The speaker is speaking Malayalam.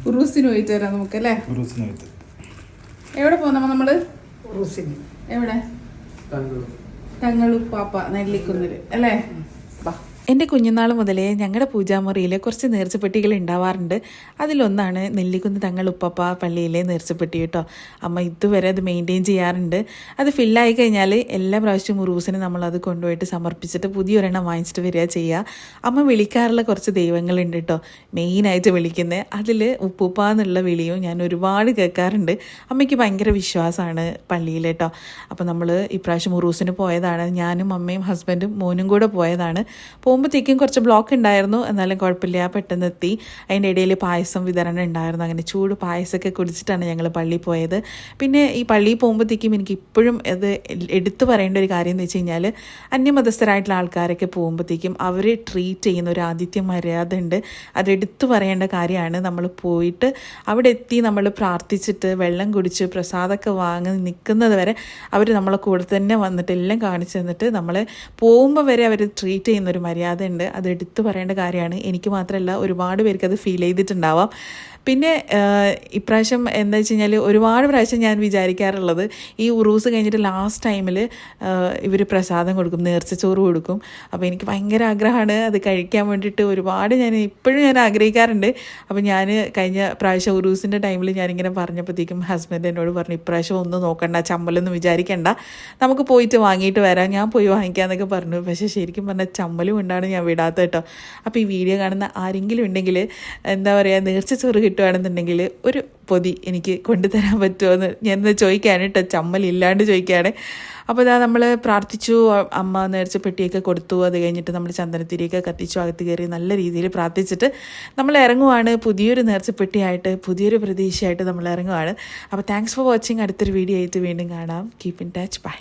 ഉറൂസിന് പോയിട്ട് വരാം നമുക്ക് അല്ലേ? എവിടെ പോന്നമ്മ നമ്മള്? എവിടെ? തങ്ങളുപ്പാപ്പ നെല്ലിക്കുന്നില് അല്ലേ? എൻ്റെ കുഞ്ഞുനാൾ മുതലേ ഞങ്ങളുടെ പൂജാമുറിയിൽ കുറച്ച് നേർച്ചപ്പെട്ടികൾ ഉണ്ടാവാറുണ്ട്. അതിലൊന്നാണ് നെല്ലിക്കുന്ന് തങ്ങൾ ഉപ്പപ്പ പള്ളിയിലെ നേർച്ചപ്പെട്ടി കേട്ടോ. അമ്മ ഇതുവരെ അത് മെയിൻറ്റെയിൻ ചെയ്യാറുണ്ട്. അത് ഫില്ലായി കഴിഞ്ഞാൽ എല്ലാ പ്രാവശ്യവും ഉറൂസിന് നമ്മളത് കൊണ്ടുപോയിട്ട് സമർപ്പിച്ചിട്ട് പുതിയൊരെണ്ണം വാങ്ങിച്ചിട്ട് വരിക ചെയ്യുക. അമ്മ വിളിക്കാറുള്ള കുറച്ച് ദൈവങ്ങളുണ്ട് കേട്ടോ, മെയിനായിട്ട് വിളിക്കുന്നത്. അതിൽ ഉപ്പുപ്പ എന്നുള്ള വിളിയും ഞാൻ ഒരുപാട് കേൾക്കാറുണ്ട്. അമ്മയ്ക്ക് ഭയങ്കര വിശ്വാസമാണ് പള്ളിയിൽ കേട്ടോ. അപ്പോൾ നമ്മൾ ഇപ്രാവശ്യം ഉറൂസിന് പോയതാണ്. ഞാനും അമ്മയും ഹസ്ബൻഡും മോനും കൂടെ പോയതാണ്. പോകുമ്പോഴത്തേക്കും കുറച്ച് ബ്ലോക്ക് ഉണ്ടായിരുന്നു, എന്നാലും കുഴപ്പമില്ല, പെട്ടെന്ന് എത്തി. അതിൻ്റെ ഇടയിൽ പായസം വിതരണം ഉണ്ടായിരുന്നു. അങ്ങനെ ചൂട് പായസമൊക്കെ കുടിച്ചിട്ടാണ് ഞങ്ങൾ പള്ളിയിൽ പോയത്. പിന്നെ ഈ പള്ളിയിൽ പോകുമ്പോഴത്തേക്കും എനിക്ക് ഇപ്പോഴും അത് എടുത്തു പറയേണ്ട ഒരു കാര്യം എന്ന് വെച്ച് കഴിഞ്ഞാൽ, അന്യമതസ്ഥരായിട്ടുള്ള ആൾക്കാരൊക്കെ പോകുമ്പോഴത്തേക്കും അവർ ട്രീറ്റ് ചെയ്യുന്ന ഒരു ആതിഥ്യ മര്യാദ ഉണ്ട്. അത് എടുത്തു പറയേണ്ട കാര്യമാണ്. നമ്മൾ പോയിട്ട് അവിടെ എത്തി നമ്മൾ പ്രാർത്ഥിച്ചിട്ട് വെള്ളം കുടിച്ച് പ്രസാദമൊക്കെ വാങ്ങി നിൽക്കുന്നത് വരെ അവർ നമ്മളെ കൂടെ തന്നെ വന്നിട്ട് എല്ലാം കാണിച്ചു തന്നിട്ട് നമ്മളെ പോകുമ്പോൾ വരെ അവർ ട്രീറ്റ് ചെയ്യുന്നൊരു മര്യാദ ഉണ്ട്. അത് എടുത്തു പറയേണ്ട കാര്യമാണ്. എനിക്ക് മാത്രമല്ല, ഒരുപാട് പേർക്ക് അത് ഫീൽ ചെയ്തിട്ടുണ്ടാവാം. പിന്നെ ഇപ്രാവശ്യം എന്താ വെച്ച് കഴിഞ്ഞാൽ, ഒരുപാട് പ്രാവശ്യം ഞാൻ വിചാരിക്കാറുള്ളത്, ഈ ഉറൂസ് കഴിഞ്ഞിട്ട് ലാസ്റ്റ് ടൈമിൽ ഇവർ പ്രസാദം കൊടുക്കും, നേർച്ചച്ചോറ് കൊടുക്കും. അപ്പോൾ എനിക്ക് ഭയങ്കര ആഗ്രഹമാണ് അത് കഴിക്കാൻ വേണ്ടിയിട്ട്. ഒരുപാട് ഇപ്പോഴും ഞാൻ ആഗ്രഹിക്കാറുണ്ട്. അപ്പോൾ ഞാൻ കഴിഞ്ഞ പ്രാവശ്യം ഉറൂസിൻ്റെ ടൈമിൽ ഞാനിങ്ങനെ പറഞ്ഞപ്പോഴത്തേക്കും ഹസ്ബൻഡ് എന്നോട് പറഞ്ഞു, ഇപ്രാവശ്യം ഒന്നും നോക്കണ്ട, ചമ്മലൊന്നും വിചാരിക്കണ്ട, നമുക്ക് പോയിട്ട് വാങ്ങിയിട്ട് വരാം, ഞാൻ പോയി വാങ്ങിക്കാമെന്നൊക്കെ പറഞ്ഞു. പക്ഷേ ശരിക്കും പറഞ്ഞാൽ ചമ്മലും കൊണ്ടാണ് ഞാൻ വിടാത്തത് കേട്ടോ. അപ്പോൾ ഈ വീഡിയോ കാണുന്ന ആരെങ്കിലും ഉണ്ടെങ്കിൽ, എന്താ പറയുക, നേർച്ചച്ചോറ് കിട്ടുകയാണെന്നുണ്ടെങ്കിൽ ഒരു പൊതി എനിക്ക് കൊണ്ടുതരാൻ പറ്റുമോ എന്ന് ഞാൻ ചോദിക്കുകയാണ് കേട്ടോ, ചമ്മലില്ലാണ്ട് ചോദിക്കുകയാണ്. അപ്പോൾ ഇതാ നമ്മൾ പ്രാർത്ഥിച്ചു, അമ്മ നേർച്ചപ്പെട്ടിയൊക്കെ കൊടുത്തു. അത് കഴിഞ്ഞിട്ട് നമ്മൾ ചന്ദനത്തിരിയൊക്കെ കത്തിച്ചു, അകത്ത് കയറി നല്ല രീതിയിൽ പ്രാർത്ഥിച്ചിട്ട് നമ്മൾ ഇറങ്ങുവാണ്. പുതിയൊരു നേർച്ചപ്പെട്ടിയായിട്ട്, പുതിയൊരു പ്രതീക്ഷയായിട്ട് നമ്മൾ ഇറങ്ങുവാണ്. അപ്പോൾ താങ്ക്സ് ഫോർ വാച്ചിങ്. അടുത്തൊരു വീഡിയോ ആയിട്ട് വീണ്ടും കാണാം. Keep in touch. ബൈ.